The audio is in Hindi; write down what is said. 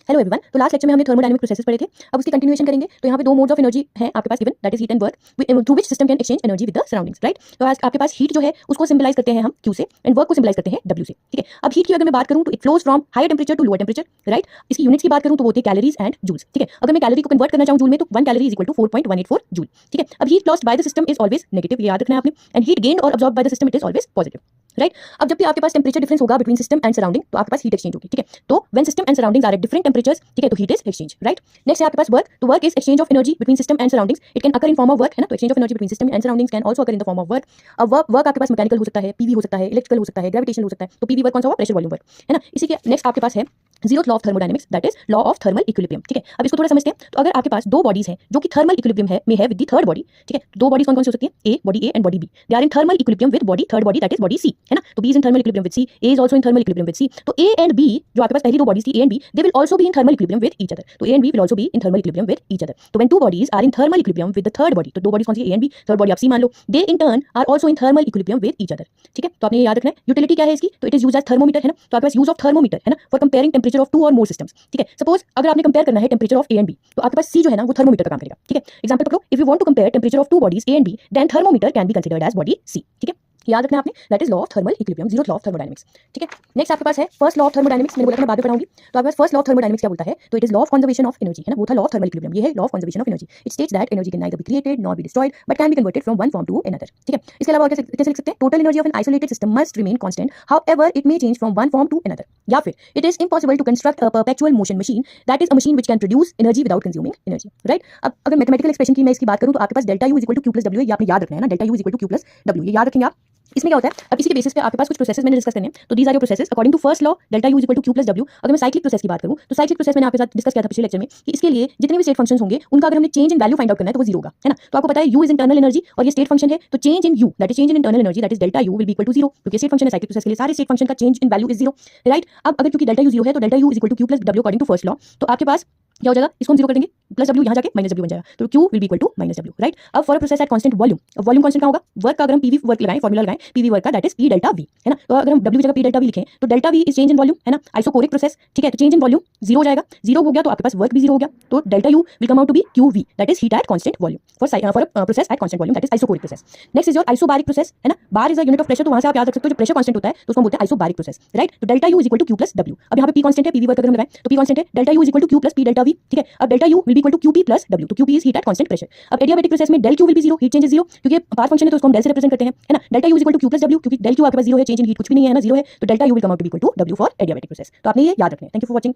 Hello everyone. तो लास्ट लेक्चर में हमने थर्मोडायनामिक प्रोसेसेस पढ़े थे। अब उसकी कंटिन्यूएशन करेंगे। तो यहाँ पे दो मोड्स ऑफ एनर्जी हैं आपके पास given, that is heat and work, through which system can exchange energy with the surroundings, right. तो आज आपके पास हीट जो है उसको सिंबलाइज करते हैं हम Q से एंड वर्क को सिंबलाइज करते हैं W से, ठीक है। अब हीट की अगर मैं बात करूँ तो it flows from higher temperature to lower temperature, right. इसकी यूनिट्स की बात करूँ तो वो होती है कैलोरीज एंड जूल्स, ठीक है। अगर मैं कैलोरी को कन्वर्ट करना चाहूँ जूल में तो 1 calorie is equal to 4.184 joule, ठीक है। अब heat lost by the system is always negative, ये याद रखना है आपने, एंड हीट गेन्ड और absorb by the system it is always positive, right. अब जब भी आपके पास टेंपरेचर डिफरेंस होगा बिटवीन सिस्टम एंड सराउंडिंग तो आपके पास हीट एक्सचेंज होगी, ठीक है। तो when system and surroundings are at different temperatures, ठीक है, तो heat is exchange, right. Next है आपके पास वर्क। तो work is exchange of energy between system and surroundings, it can occur in form of work, है ना। तो exchange of energy between system and surroundings can also occur in the form of work. अब वर्क आपके पास मैकेनिकल हो सकता है, पीवी हो सकता है, इलेक्ट्रिकल हो सकता है, ग्रेविटेशनल हो सकता है। तो पीवी वर्क कौन सा हुआ? प्रेशर वॉल्यूम वर्क, है ना। इसी के नेक्स्ट आपके पास है zeroth law of thermodynamics, that is law of thermal equilibrium, ठीक है। अब इसको थोड़ा समझते हैं। तो अगर आपके पास दो बॉडीज हैं जो कि थर्मल इक्विलिब्रियम है विद द थर्ड बॉडी, ठीक है। दो बॉडीज कौन कौन सी हो सकती है? A body A and body B, they are in thermal equilibrium with body third body that is body C, है ना। तो B is in thermal equilibrium with C, A is also in thermal equilibrium with C. तो ए एंड बी जो आपके पास पहली दो बॉडीज थी A and B, they will also be in thermal equilibrium with each other. तो A and B will also be in thermal equilibrium with each other. तो when two bodies are in thermal equilibrium with the third body, तो दो बॉडीज कौन सी है? A and B, third body आप सी मान लो, they in turn are also in thermal equilibrium with each other, ठीक है। तो आपने ये याद रखना है। यूटिलिटी क्या है इसकी? तो it is used as thermometer, है ना। तो आपके पास यूज ऑफ थर्मोमीटर है ना for comparing temperature of two और मोर सिस्टम्स, ठीक है। सपोज अगर आपने कंपेयर करना है temperature of A and B तो आपके पास सी जो है ना वो थर्मोमीटर का काम करेगा, ठीक है। एग्जांपल पकड़ो, if you want to compare temperature of two bodies A and B then thermometer can be considered as body C, ठीक है। याद रखना आपने, that is law of thermal equilibrium, zeroth law of thermodynamics, ठीक है। नेक्स्ट आपके पास है फर्स्ट लॉ ऑफ थर्मोडायनामिक्स। मैंने बोला था मैं बाद में पढ़ाऊंगी। तो आपके पास फर्स्ट लॉ ऑफ थर्मोडायनामिक्स क्या बोलता है? तो it is law of conservation of energy, है ना। वो था लॉ ऑफ थर्मल इक्विलिब्रियम, ये है law of conservation of energy. It states that energy can neither be created nor be destroyed but can be converted from one form to another, ठीक है। इसके अलावा कैसे लिख सकते हैं? Total energy of an isolated system must remain constant, however it may change from one form to another. या फिर it is impossible to construct a perpetual motion machine, that is a machine which can produce energy without consuming energy, right. अब अगर मैथमेटिकल एक्सप्रेशन की मैं इसकी बात करूं तो आपके पास delta U is equal to Q plus W है, ये आपने याद रखना है ना। Delta U is equal to Q plus W, ये याद रखेंगे आप। इसमें क्या होता है? अब इसी के बेसिस पे आपके पास कुछ प्रोसेसेस मैंने डिस्कस करने हैं। तो these are your processes according to first law delta U is equal to Q plus W. अगर मैं साइक्लिक प्रोसेस की बात करूं तो साइक्लिक प्रोसेस मैंने आपके साथ डिस्कस किया था पिछले लेक्चर में कि इसके लिए जितने भी स्टेट फंक्शंस होंगे उनका अगर हमने change in value find out करना है तो वो जीरो होगा, है ना। तो आपको पता है यू इज इंटरनल एनर्जी और ये स्टेट फंक्शन है, तो change in U that is change in internal energy that is delta U will be equal to zero, क्योंकि स्टेट फंक्शन है साइक्लिक प्रोसेस के लिए सारे स्टेट फंक्शन का change in value is zero, right. अब अगर क्योंकि डेल्टा यू जीरो है तो delta U is equal to Q plus W according to first law. तो आपके पास क्या हो जाएगा? इसको हम जीरो कर देंगे, प्लस डब्ल्यू यहाँ जाके माइनस डब्ल्यू बन जाएगा, तो Q will be equal to minus W, right. अब for a process at constant volume, volume constant क्या होगा? वर्क का अगर हम पीवी वर्क लगाएं, फॉर्मूला लगाएं पीवी वर्क का that is P delta V, है ना। तो अगर हम डब्ल्यू जगह पी डेल्टा वी लिखें तो delta we is change in volume, है ना, आइसोकोरिक प्रोसेस, ठीक है। तो चेंज इन वॉल्यूम जीरो हो जाएगा, जीरो हो गया तो आपके पास वर्क भी जीरो हो गया, तो delta U will come out to be Q V that is heat at constant volume for process at constant volume that is isochoric process. Next is your isobaric process, है ना। Bar is a unit of pressure, तो वहां से आप याद रख सकते हो जो प्रेशर कांस्टेंट होता है तो उसको बोलते हैं आइसोबारिक प्रोसेस, राइट। तो delta U is equal to Q plus W. अब यहाँ पे पी कांस्टेंट है, पीवी वर्क अगर हम लगाएं तो पी कांस्टेंट है, delta U is equal to Q plus P delta V, ठीक है। अब delta U will be equal to Q P plus W, तो Q P is heat at constant pressure. अब एडियाबैटिक प्रोसेस में del Q will B zero, heat change is zero, क्योंकि पावर फंक्शन है तो उसको हम डेल से रिप्रेजेंट करते हैं, है ना। Delta U is equal to Q plus W, क्योंकि डेल क्यू आपके पास जीरो है, चेंज इन हीट कुछ भी नहीं है ना, जीरो है, तो delta U will come out to be equal to W for adiabatic process. तो आपने ये याद रखना है। Thank you for watching.